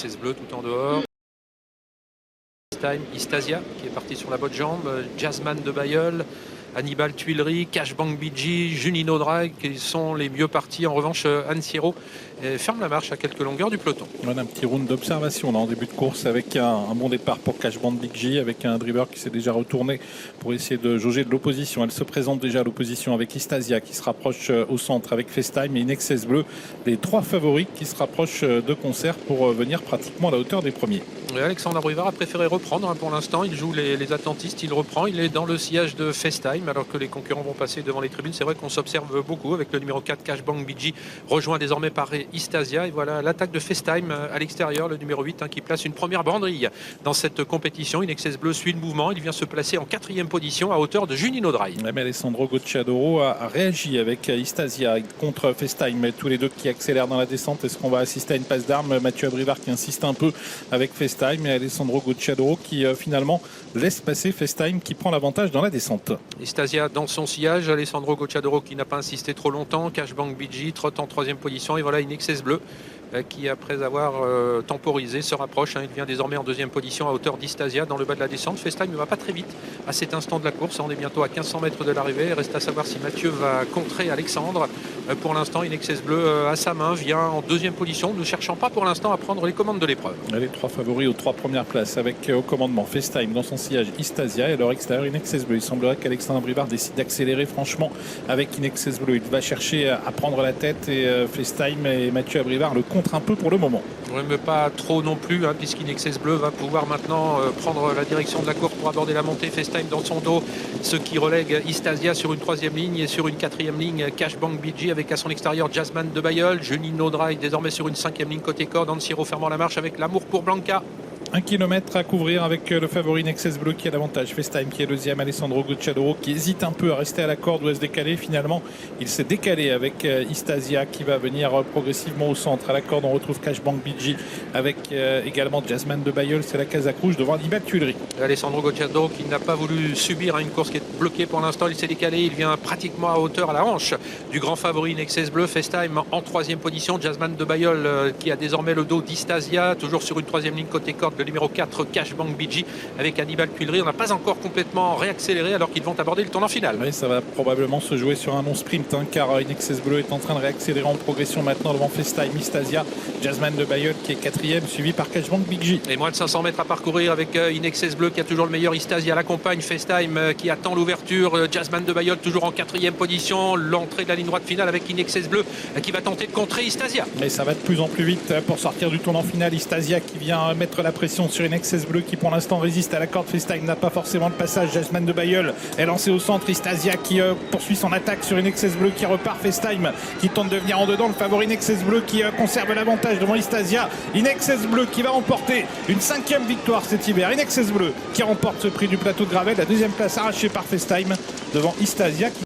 Inexcess Bleu tout en dehors. Time, Istasia qui est parti sur la bonne jambe, Jazzman de Bayeul, Hannibal Tuileries, Cashbank BG, Junino Drag qui sont les mieux partis. En revanche, Ansiero ferme la marche à quelques longueurs du peloton. On a un petit round d'observation là en début de course avec un bon départ pour Cashbank BG, avec un driver qui s'est déjà retourné pour essayer de jauger de l'opposition. Elle se présente déjà à l'opposition avec Istasia qui se rapproche au centre avec FaceTime et Inexcess Bleu, les trois favoris qui se rapprochent de concert pour venir pratiquement à la hauteur des premiers. Et Alexandre Brivard a préféré reprendre pour l'instant. Il joue les atlantistes, il reprend. Il est dans le sillage de FaceTime alors que les concurrents vont passer devant les tribunes. C'est vrai qu'on s'observe beaucoup avec le numéro 4 Cashbank BG rejoint désormais par Istasia. Et voilà l'attaque de FaceTime à l'extérieur, le numéro 8 qui place une première banderille dans cette compétition. Inexcess Bleu suit le mouvement. Il vient se placer en 4e position à hauteur de Junino Dry. Mais Alessandro Gocciadoro a réagi avec Istasia contre FaceTime. Tous les deux qui accélèrent dans la descente. Est-ce qu'on va assister à une passe d'armes? Mathieu Abrivard qui insiste un peu avec FaceTime et Alessandro Gocciadoro qui finalement laisse passer FaceTime qui prend l'avantage dans la descente. Istasia dans son sillage, Alessandro Gocciadoro qui n'a pas insisté trop longtemps, Cashbank BG trotte en 3e position et voilà Inexcess Bleu qui après avoir temporisé se rapproche. Il vient désormais en 2e position à hauteur d'Istasia dans le bas de la descente. FaceTime ne va pas très vite à cet instant de la course. On est bientôt à 1500 mètres de l'arrivée. Il reste à savoir si Mathieu va contrer Alexandre. Pour l'instant, Inexcess Bleu à sa main vient en 2e position, ne cherchant pas pour l'instant à prendre les commandes de l'épreuve. Les trois favoris aux 3 premières places avec au commandement FaceTime dans son sillage Istasia et à leur extérieur Inexcess Bleu. Il semblerait qu'Alexandre Brivard décide d'accélérer franchement avec Inexcess Bleu. Il va chercher à prendre la tête et FaceTime et Mathieu Abrivard le contre un peu pour le moment. Mais pas trop non plus, puisqu'Inexcess Bleu va pouvoir maintenant prendre la direction de la course pour aborder la montée. FaceTime dans son dos, ce qui relègue Istasia sur une 3e ligne et sur une 4e ligne Cashbank BG avec à son extérieur Jazzman de Bayeul, Junino Dry désormais sur une 5e ligne côté corde, Ansiero fermant la marche avec l'amour pour Blanca. 1 kilomètre à couvrir avec le favori Inexcess Bleu qui a l'avantage. FaceTime qui est 2e, Alessandro Gocciadoro qui hésite un peu à rester à la corde ou à se décaler. Finalement, il s'est décalé avec Istasia qui va venir progressivement au centre. À la corde, on retrouve Cashbank BG avec également Jazzman de Bayeul. C'est la Casac Rouge devant Hannibal Tuileries. Alessandro Gocciadoro qui n'a pas voulu subir une course qui est bloquée pour l'instant. Il s'est décalé, il vient pratiquement à hauteur à la hanche du grand favori Inexcess Bleu. FaceTime en 3e position. Jazzman de Bayeul qui a désormais le dos d'Istasia, toujours sur une 3e ligne côté corde. Le numéro 4 Cashbank BG avec Hannibal Tuileries. On n'a pas encore complètement réaccéléré alors qu'ils vont aborder le tournant final. Oui, ça va probablement se jouer sur un non-sprint car Inexcess Bleu est en train de réaccélérer en progression maintenant devant FaceTime, Istasia, Jazzman de Bayeul qui est 4e suivi par Cashbank BG. Et moins de 500 mètres à parcourir avec Inexcess Bleu qui a toujours le meilleur. Istasia l'accompagne, FaceTime qui attend l'ouverture, Jazzman de Bayeul toujours en 4e position. L'entrée de la ligne droite finale avec Inexcess Bleu qui va tenter de contrer Istasia. Mais ça va de plus en plus vite pour sortir du tournant final. Istasia qui vient mettre la pression sur Inexcess Bleu qui pour l'instant résiste à la corde. FaceTime n'a pas forcément le passage. Jazzman de Bayeul est lancé au centre. Istasia qui poursuit son attaque sur Inexcess Bleu qui repart. FaceTime qui tente de venir en dedans. Le favori Inexcess Bleu qui conserve l'avantage devant Istasia. Inexcess Bleu qui va remporter une 5e victoire cet hiver. Inexcess Bleu qui remporte ce prix du plateau de Gravel. La 2e place arrachée par FaceTime devant Istasia.